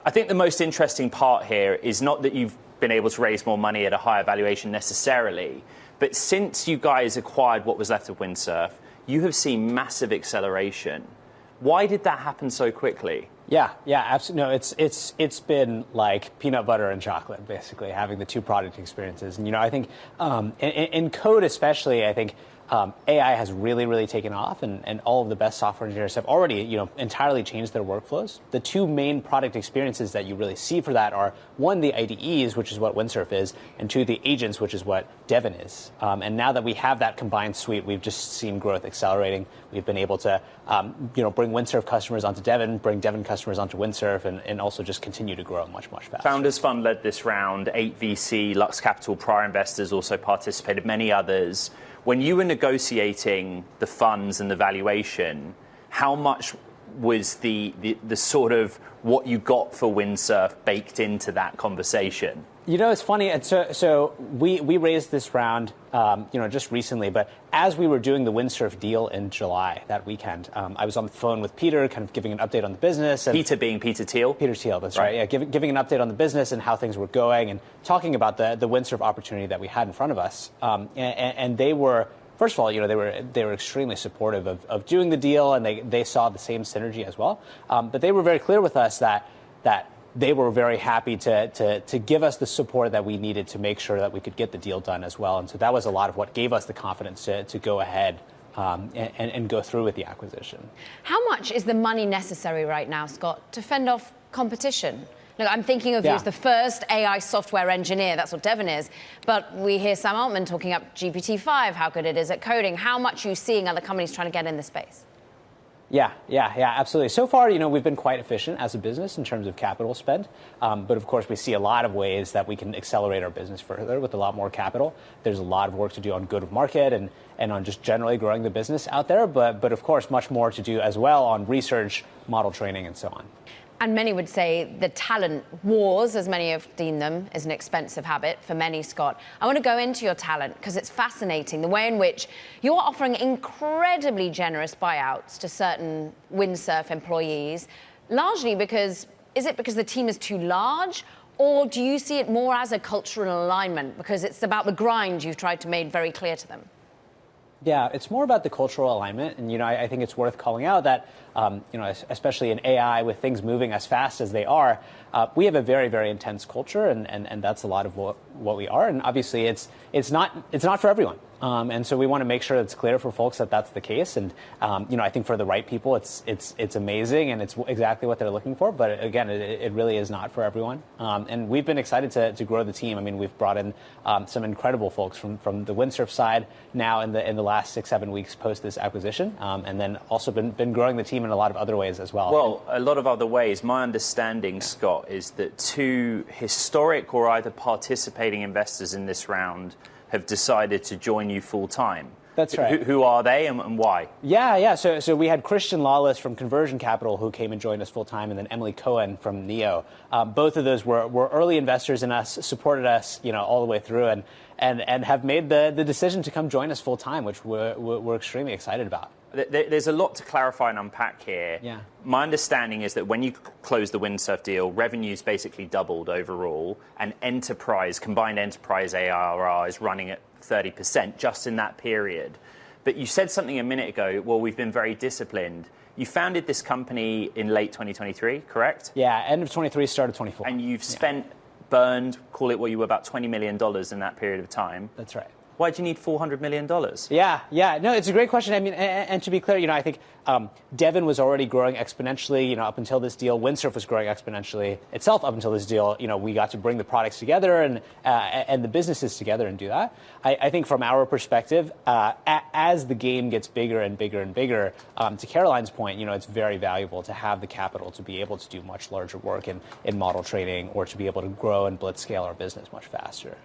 I think the most interesting part here is not that you've been able to raise more money at a higher valuation necessarily, but since you guys acquired what was left of Windsurf, you have seen massive acceleration. Why did that happen so quickly? Yeah, absolutely. No, it's been like peanut butter and chocolate, basically, having the two product experiences. And, I think in code especially, I think AI has really taken off, and all of the best software engineers have already, entirely changed their workflows. The two main product experiences that you really see for that are, one, the IDEs, which is what Windsurf is, and two, the agents, which is what Devin is. And now that we have that combined suite, we've just seen growth accelerating. We've been able to, bring Windsurf customers onto Devin, bring Devin customers onto Windsurf, and also just continue to grow much faster. Founders Fund led this round. 8 VC, Lux Capital, prior investors also participated, many others. When you were negotiating the funds and the valuation, how much was the sort of what you got for Windsurf baked into that conversation? It's funny. So we raised this round, just recently. But as we were doing the Windsurf deal in July, that weekend, I was on the phone with Peter, kind of giving an update on the business. And Peter being Peter Thiel? Peter Thiel, that's right. Yeah, giving an update on the business and how things were going, and talking about the Windsurf opportunity that we had in front of us. And they were, first of all, they were extremely supportive of doing the deal, and they saw the same synergy as well. But they were very clear with us that they were very happy to give us the support that we needed to make sure that we could get the deal done as well. And so that was a lot of what gave us the confidence to go ahead and go through with the acquisition. How much is the money necessary right now, Scott, to fend off competition? Look, I'm thinking of you as the first AI software engineer. That's what Devin is. But we hear Sam Altman talking up GPT-5, how good it is at coding. How much are you seeing other companies trying to get in the space? Yeah, absolutely. So far, we've been quite efficient as a business in terms of capital spend. But of course, we see a lot of ways that we can accelerate our business further with a lot more capital. There's a lot of work to do on go-to-market and on just generally growing the business out there. But of course, much more to do as well on research, model training, and so on. And many would say the talent wars, as many have deemed them, is an expensive habit for many, Scott. I want to go into your talent because it's fascinating, the way in which you're offering incredibly generous buyouts to certain Windsurf employees, largely because the team is too large, or do you see it more as a cultural alignment because it's about the grind you've tried to make very clear to them? Yeah, it's more about the cultural alignment. And, I think it's worth calling out that, especially in AI, with things moving as fast as they are, we have a very intense culture, and that's a lot of what we are. And obviously, it's not for everyone. And so we want to make sure it's clear for folks that that's the case. And, I think for the right people, it's amazing, and it's exactly what they're looking for. But again, it really is not for everyone. And we've been excited to grow the team. I mean, we've brought in some incredible folks from the Windsurf side now in the last 6-7 weeks post this acquisition, and then also been growing the team in a lot of other ways as well. Well, a lot of other ways. My understanding, Scott, is that two historic or either participating investors in this round have decided to join you full time. That's right. Who are they and why? Yeah. So we had Christian Lawless from Conversion Capital who came and joined us full time, and then Emily Cohen from Neo. Both of those were early investors in us, supported us, all the way through, and have made the decision to come join us full time, which we're extremely excited about. There's a lot to clarify and unpack here. Yeah. My understanding is that when you close the Windsurf deal, revenues basically doubled overall, and combined enterprise ARR is running at 30% just in that period. But you said something a minute ago, well, we've been very disciplined. You founded this company in late 2023, correct? Yeah, end of 23, start of 24. And you've burned, call it what you were, about $20 million in that period of time. That's right. Why do you need $400 million? Yeah. No, it's a great question. I mean, and to be clear, I think Devin was already growing exponentially, up until this deal. Windsurf was growing exponentially itself up until this deal. We got to bring the products together and the businesses together and do that. I think from our perspective, as the game gets bigger and bigger and bigger, to Caroline's point, it's very valuable to have the capital to be able to do much larger work in model training, or to be able to grow and blitz scale our business much faster.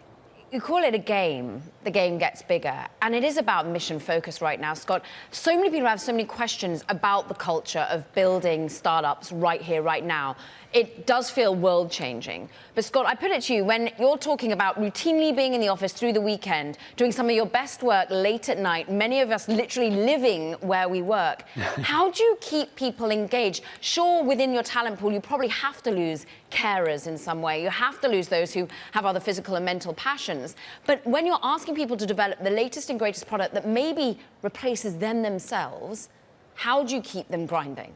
You call it a game. The game gets bigger. And it is about mission focus right now, Scott. So many people have so many questions about the culture of building startups right here, right now. It does feel world-changing. But Scott, I put it to you, when you're talking about routinely being in the office through the weekend, doing some of your best work late at night, many of us literally living where we work, how do you keep people engaged? Sure, within your talent pool, you probably have to lose carers in some way. You have to lose those who have other physical and mental passions. But when you're asking people to develop the latest and greatest product that maybe replaces them themselves, how do you keep them grinding?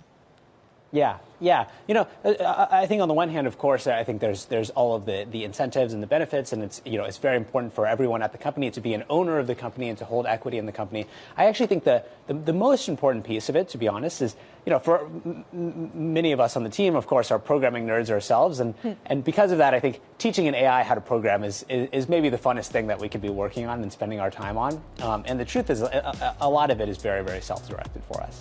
Yeah. I think on the one hand, of course, I think there's all of the incentives and the benefits, and it's very important for everyone at the company to be an owner of the company and to hold equity in the company. I actually think the most important piece of it, to be honest, is for many of us on the team, of course, are programming nerds ourselves, and because of that, I think teaching an AI how to program is maybe the funnest thing that we could be working on and spending our time on. And the truth is, a lot of it is very, very self-directed for us.